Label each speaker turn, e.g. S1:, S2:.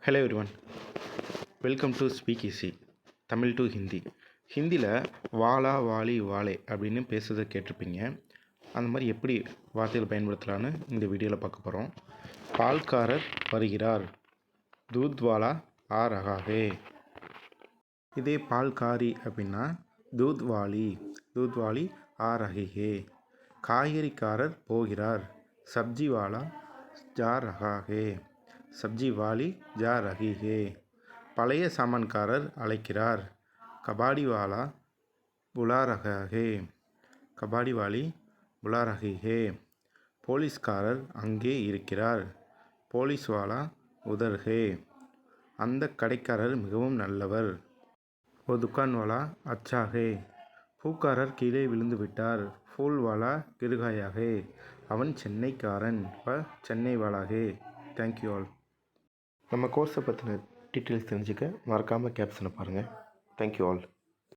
S1: Hello everyone, welcome to speak easy Tamil to Hindi. ஹிந்தியில் வாலா வாலி வாலே அப்படின்னு பேசுகிறத கேட்டிருப்பீங்க. அந்த மாதிரி எப்படி வார்த்தைகள் பயன்படுத்தலான்னு இந்த வீடியோவில் பார்க்க போகிறோம். பால்காரர் வருகிறார், தூத்வாலா ஆ ரஹா ஹே. இதே பால்காரி அப்படின்னா தூத்வாலி, தூத்வாலி ஆ ரஹி ஹே. காய்கறிக்காரர் போகிறார், சப்ஜிவாலா ஜா ரஹா ஹே, சப்ஜி வாலி ஜா ரஹி ஹே. பழைய சாமான்காரர் அழைக்கிறார், கபாடிவாலா புலா ரஹா ஹே, கபாடிவாலி புலா ரஹி ஹே. போலீஸ்காரர் அங்கே இருக்கிறார், போலீஸ்வாலா உதர் ஹே. அந்த கடைக்காரர் மிகவும் நல்லவர், ஓ துக்கான்வாலா அச்சா ஹே. பூக்காரர் கீழே விழுந்து விட்டார், ஃபூல்வாலா கிருகாயா ஹே. அவன் சென்னைக்காரன், சென்னை வாலா ஹே. Thank you all. நம்ம கோர்ஸை பற்றின டீட்டெயில்ஸ் தெரிஞ்சுக்க மறக்காமல் கேப்ஷனை பாருங்கள். Thank you all.